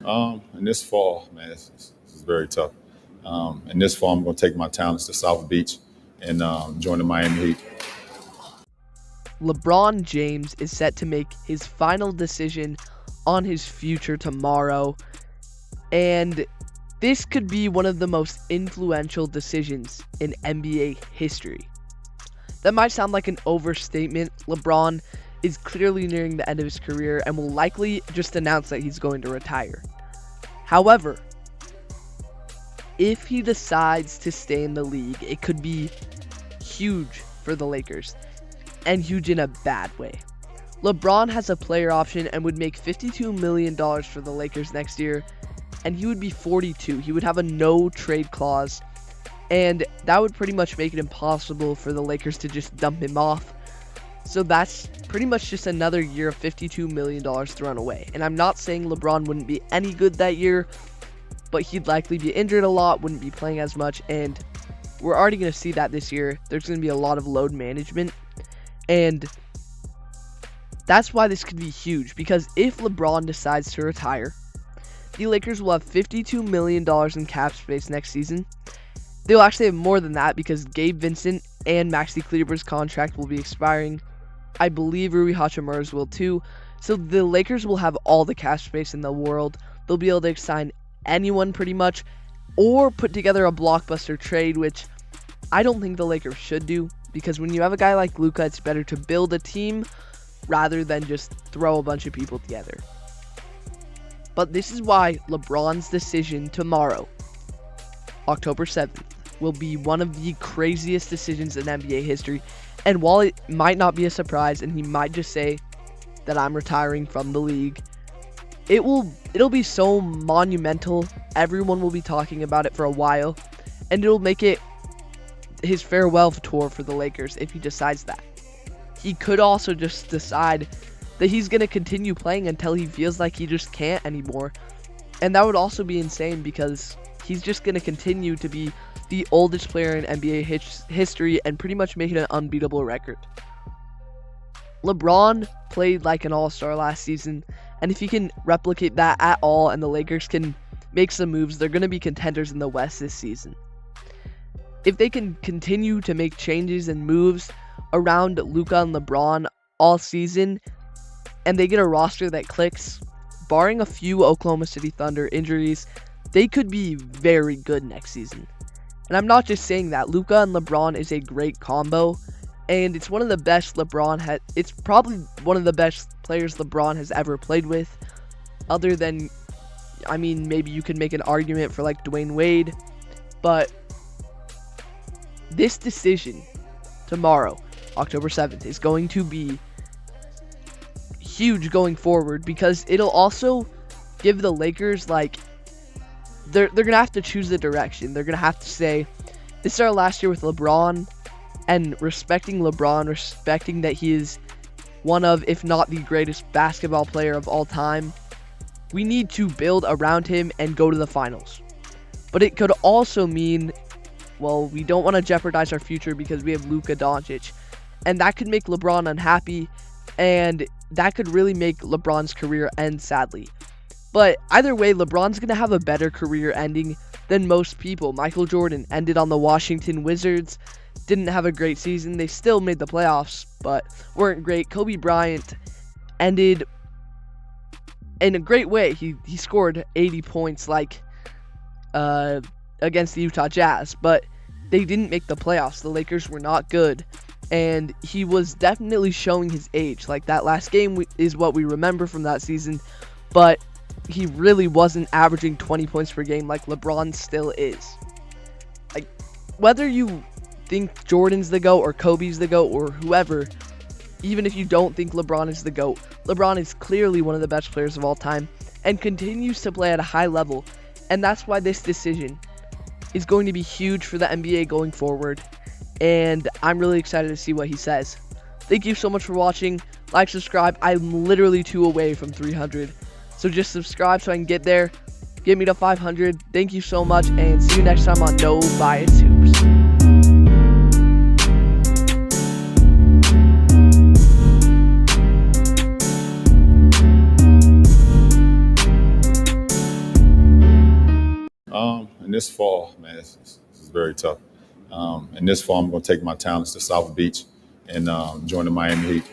And this fall, man, it's very tough. And this fall, I'm going to take my talents to South Beach and join the Miami Heat. LeBron James is set to make his final decision on his future tomorrow, and this could be one of the most influential decisions in NBA history. That might sound like an overstatement. LeBron is clearly nearing the end of his career and will likely just announce that he's going to retire. However, if he decides to stay in the league, it could be huge for the Lakers, and huge in a bad way. LeBron has a player option and would make $52 million for the Lakers next year, and he would be 42. He would have a no trade clause, and that would pretty much make it impossible for the Lakers to just dump him off. So that's pretty much just another year of $52 million thrown away. And I'm not saying LeBron wouldn't be any good that year, but he'd likely be injured a lot, wouldn't be playing as much, and we're already going to see that this year. There's going to be a lot of load management, and that's why this could be huge, because if LeBron decides to retire, the Lakers will have $52 million in cap space next season. They'll actually have more than that because Gabe Vincent and Maxi Kleber's contract will be expiring. I believe Rui Hachimura's will too. So the Lakers will have all the cap space in the world. They'll be able to sign anyone pretty much, or put together a blockbuster trade, which I don't think the Lakers should do, because when you have a guy like Luka, it's better to build a team rather than just throw a bunch of people together. But this is why LeBron's decision tomorrow, October 7th, will be one of the craziest decisions in NBA history. And while it might not be a surprise, and he might just say that I'm retiring from the league, it'll be so monumental. Everyone will be talking about it for a while, and it'll make it his farewell tour for the Lakers if he decides that. He could also just decide that he's going to continue playing until he feels like he just can't anymore. And that would also be insane, because he's just going to continue to be the oldest player in NBA history and pretty much make it an unbeatable record. LeBron played like an all-star last season, and if he can replicate that at all and the Lakers can make some moves, they're going to be contenders in the West this season. If they can continue to make changes and moves around Luka and LeBron all season, and they get a roster that clicks, barring a few Oklahoma City Thunder injuries, they could be very good next season. And I'm not just saying that. Luka and LeBron is a great combo, and it's one of the best it's probably one of the best players LeBron has ever played with, other than, I mean, maybe you could make an argument for like Dwayne Wade, but this decision tomorrow, October 7th, is going to be huge going forward, because it'll also give the Lakers, like, they're gonna have to choose the direction. They're gonna have to say, this is our last year with LeBron, and respecting LeBron, respecting that he is one of, if not the greatest basketball player of all time, we need to build around him and go to the finals. But it could also mean, well, we don't want to jeopardize our future because we have Luka Doncic, and that could make LeBron unhappy, and that could really make LeBron's career end sadly. But either way, LeBron's going to have a better career ending than most people. Michael Jordan ended on the Washington Wizards, didn't have a great season. They still made the playoffs, but weren't great. Kobe Bryant ended in a great way. He scored 80 points against the Utah Jazz, but they didn't make the playoffs. The Lakers were not good, and he was definitely showing his age. Like, that last game is what we remember from that season, but he really wasn't averaging 20 points per game like LeBron still is. Like, whether you think Jordan's the GOAT or Kobe's the GOAT or whoever, even if you don't think LeBron is the GOAT, LeBron is clearly one of the best players of all time and continues to play at a high level, and that's why this decision is going to be huge for the NBA going forward, and I'm really excited to see what he says. Thank you so much for watching. Like, subscribe. I'm literally 2 away from 300. So just subscribe so I can get there. Get me to 500. Thank you so much, and see you next time on No Bias Hoops. And this fall, man, this is very tough. And this fall, I'm going to take my talents to South Beach and join the Miami Heat.